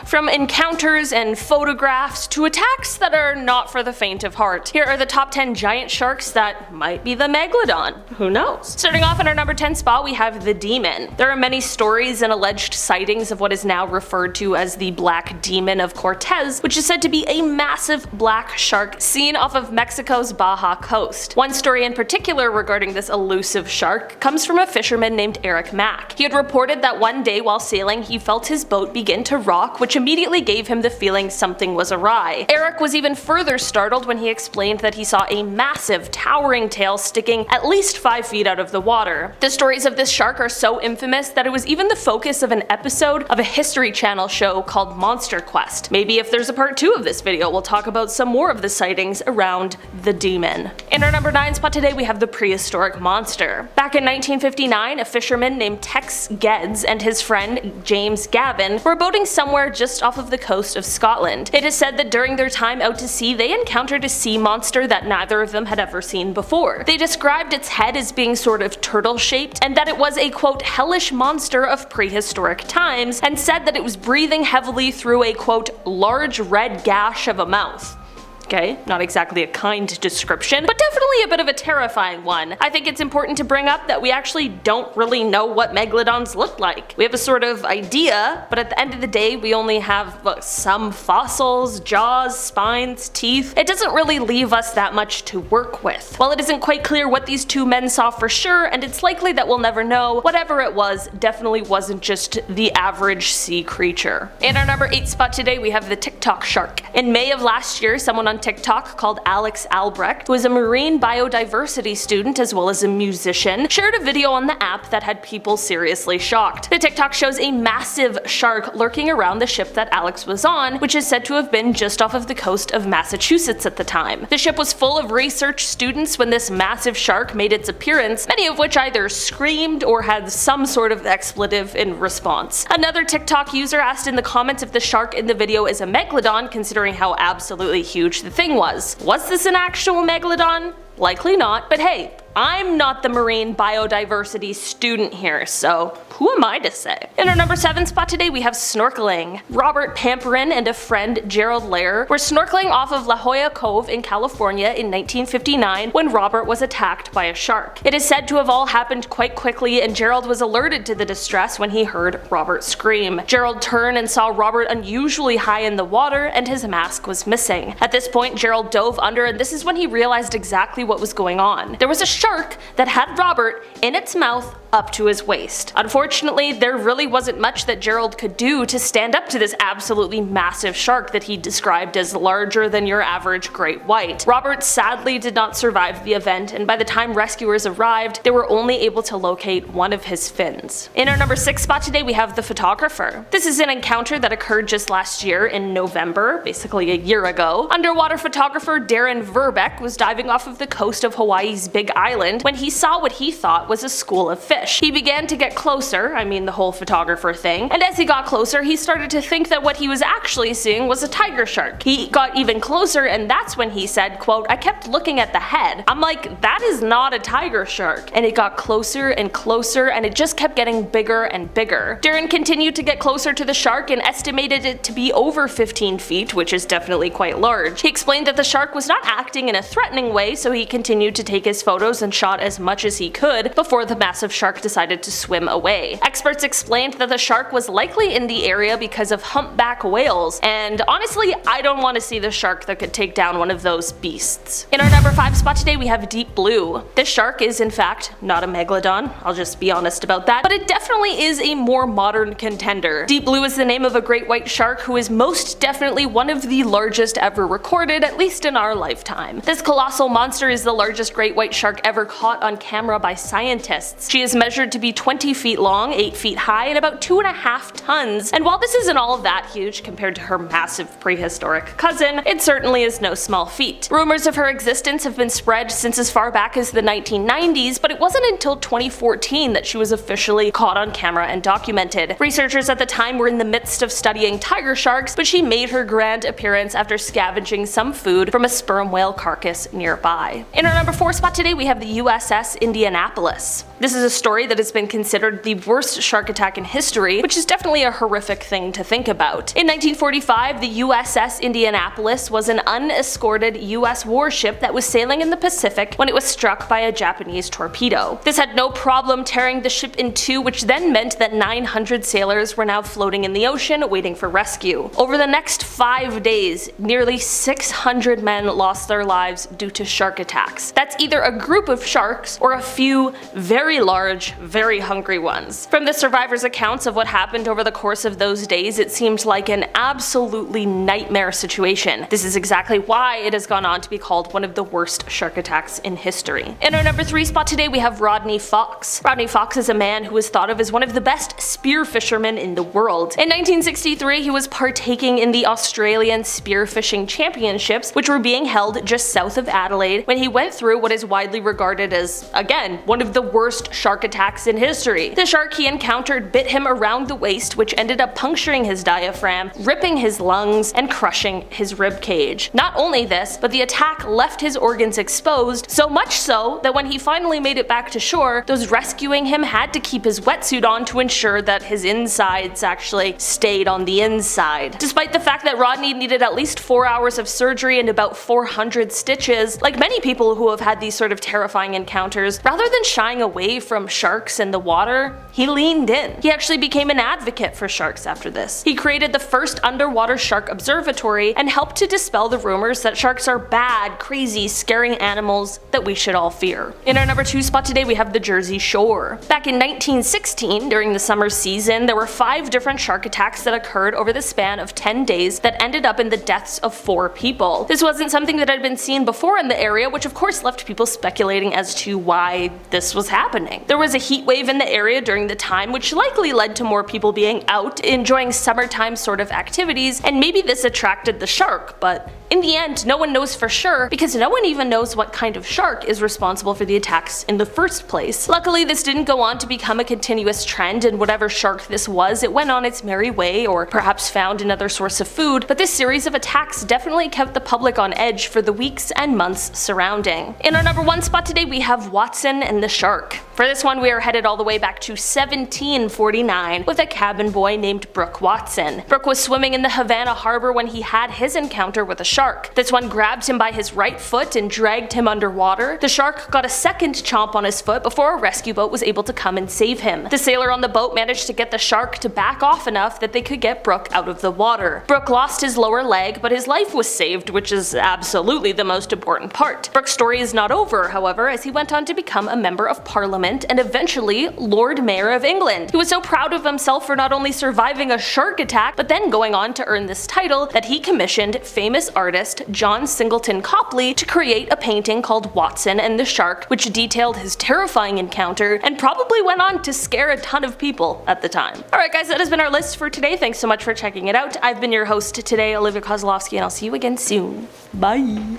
from encounters and photographs to attacks that are not for the faint of heart. Here are the top 10 giant sharks that might be the Megalodon. Who knows? Starting off in our number 10 spot, we have the Demon. There are many stories and alleged sightings of what is now referred to as the Black Demon of Cortez, which is said to be a massive black shark seen off of Mexico's Baja coast. One story in particular regarding this elusive shark comes from a fisherman named Eric Mack. He had reported that one day while sailing he felt his boat begin to rock, which immediately gave him the feeling something was awry. Eric was even further startled when he explained that he saw a massive, towering tail sticking at least 5 feet out of the water. The stories of this shark are so infamous that it was even the focus of an episode of a History Channel show called Monster Quest. Maybe if there's a part 2 of this video, we'll talk about some more of the sightings around the Demon. In our number 9 spot today, we have the Prehistoric Monster. Back in 1959, a fisherman named Tex Geddes and his friend James Gavin were boating somewhere just off of the coast of Scotland. It is said that during their time out to sea, they encountered a sea monster that neither of them had ever seen before. They described its head as being sort of turtle-shaped, and that it was a quote hellish monster of prehistoric times, and said that it was breathing heavily through a quote large red gash of a mouth. Okay, not exactly a kind description, but definitely a bit of a terrifying one. I think it's important to bring up that we actually don't really know what megalodons look like. We have a sort of idea, but at the end of the day we only have some fossils, jaws, spines, teeth. It doesn't really leave us that much to work with. While it isn't quite clear what these two men saw for sure, and it's likely that we'll never know, whatever it was definitely wasn't just the average sea creature. In our number 8 spot today, we have the Tik Tok Shark. In May of last year, someone on TikTok called Alex Albrecht, who is a marine biodiversity student as well as a musician, shared a video on the app that had people seriously shocked. The TikTok shows a massive shark lurking around the ship that Alex was on, which is said to have been just off of the coast of Massachusetts at the time. The ship was full of research students when this massive shark made its appearance, many of which either screamed or had some sort of expletive in response. Another TikTok user asked in the comments if the shark in the video is a megalodon, considering how absolutely huge the thing was. Was this an actual megalodon? Likely not, but hey, I'm not the marine biodiversity student here, so who am I to say? In our number 7 spot today, we have snorkeling. Robert Pamperin and a friend, Gerald Lair, were snorkeling off of La Jolla Cove in California in 1959 when Robert was attacked by a shark. It is said to have all happened quite quickly, and Gerald was alerted to the distress when he heard Robert scream. Gerald turned and saw Robert unusually high in the water, and his mask was missing. At this point, Gerald dove under, and this is when he realized exactly what was going on. There was a shark that had Robert in its mouth up to his waist. Unfortunately, there really wasn't much that Gerald could do to stand up to this absolutely massive shark that he described as larger than your average great white. Robert sadly did not survive the event, and by the time rescuers arrived, they were only able to locate one of his fins. In our number 6 spot today, we have the photographer. This is an encounter that occurred just last year in November, basically a year ago. Underwater photographer Darren Verbeck was diving off of the coast of Hawaii's Big Island when he saw what he thought was a school of fish. He began to get closer, I mean the whole photographer thing, and as he got closer he started to think that what he was actually seeing was a tiger shark. He got even closer, and that's when he said, quote, "I kept looking at the head. I'm like, that is not a tiger shark." And it got closer and closer, and it just kept getting bigger and bigger. Darren continued to get closer to the shark and estimated it to be over 15 feet, which is definitely quite large. He explained that the shark was not acting in a threatening way, so he continued to take his photos and shot as much as he could before the massive shark decided to swim away. Experts explained that the shark was likely in the area because of humpback whales, and honestly, I don't want to see the shark that could take down one of those beasts. In our number 5 spot today, we have Deep Blue. This shark is in fact not a megalodon, I'll just be honest about that, but it definitely is a more modern contender. Deep Blue is the name of a great white shark who is most definitely one of the largest ever recorded, at least in our lifetime. This colossal monster is the largest great white shark ever caught on camera by scientists. She is measured to be 20 feet long, 8 feet high, and about 2.5 tons, and while this isn't all that huge compared to her massive prehistoric cousin, it certainly is no small feat. Rumors of her existence have been spread since as far back as the 1990s, but it wasn't until 2014 that she was officially caught on camera and documented. Researchers at the time were in the midst of studying tiger sharks, but she made her grand appearance after scavenging some food from a sperm whale carcass nearby. In our number 4 spot today, we have the USS Indianapolis. This is a story that has been considered the worst shark attack in history, which is definitely a horrific thing to think about. In 1945, the USS Indianapolis was an unescorted US warship that was sailing in the Pacific when it was struck by a Japanese torpedo. This had no problem tearing the ship in two, which then meant that 900 sailors were now floating in the ocean waiting for rescue. Over the next 5 days, nearly 600 men lost their lives due to shark attacks. That's either a group of sharks or a few very large, very hungry ones. From the survivors' accounts of what happened over the course of those days, it seemed like an absolutely nightmare situation. This is exactly why it has gone on to be called one of the worst shark attacks in history. In our number 3 spot today, we have Rodney Fox. Rodney Fox is a man who is thought of as one of the best spear fishermen in the world. In 1963, he was partaking in the Australian Spearfishing Championships, which were being held just south of Adelaide, when he went through what is widely regarded as, again, one of the worst shark attacks in history. The shark he encountered bit him around the waist, which ended up puncturing his diaphragm, ripping his lungs, and crushing his rib cage. Not only this, but the attack left his organs exposed, so much so that when he finally made it back to shore, those rescuing him had to keep his wetsuit on to ensure that his insides actually stayed on the inside. Despite the fact that Rodney needed at least 4 hours of surgery and about 400 stitches, like many people who have had these sort of terrifying encounters, rather than shying away from sharks in the water, he leaned in. He actually became an advocate for sharks after this. He created the first underwater shark observatory and helped to dispel the rumors that sharks are bad, crazy, scary animals that we should all fear. In our number 2 spot today, we have the Jersey Shore. Back in 1916, during the summer season, there were 5 different shark attacks that occurred over the span of 10 days that ended up in the deaths of 4 people. This wasn't something that had been seen before in the area, which of course left people speculating as to why this was happening. There was a heat wave in the area during the time, which likely led to more people being out, enjoying summertime sort of activities, and maybe this attracted the shark, but in the end, no one knows for sure because no one even knows what kind of shark is responsible for the attacks in the first place. Luckily, this didn't go on to become a continuous trend, and whatever shark this was, it went on its merry way or perhaps found another source of food, but this series of attacks definitely kept the public on edge for the weeks and months surrounding. In our number 1 spot today, we have Watson and the Shark. For this one, we are headed all the way back to 1749 with a cabin boy named Brooke Watson. Brooke was swimming in the Havana harbor when he had his encounter with a shark. This one grabbed him by his right foot and dragged him underwater. The shark got a second chomp on his foot before a rescue boat was able to come and save him. The sailor on the boat managed to get the shark to back off enough that they could get Brooke out of the water. Brooke lost his lower leg, but his life was saved, which is absolutely the most important part. Brooke's story is not over, however, as he went on to become a member of Parliament and eventually Lord Mayor of England. He was so proud of himself for not only surviving a shark attack, but then going on to earn this title that he commissioned famous artist John Singleton Copley to create a painting called Watson and the Shark, which detailed his terrifying encounter and probably went on to scare a ton of people at the time. Alright guys, that has been our list for today. Thanks so much for checking it out. I've been your host today, Olivia Kozlowski, and I'll see you again soon. Bye!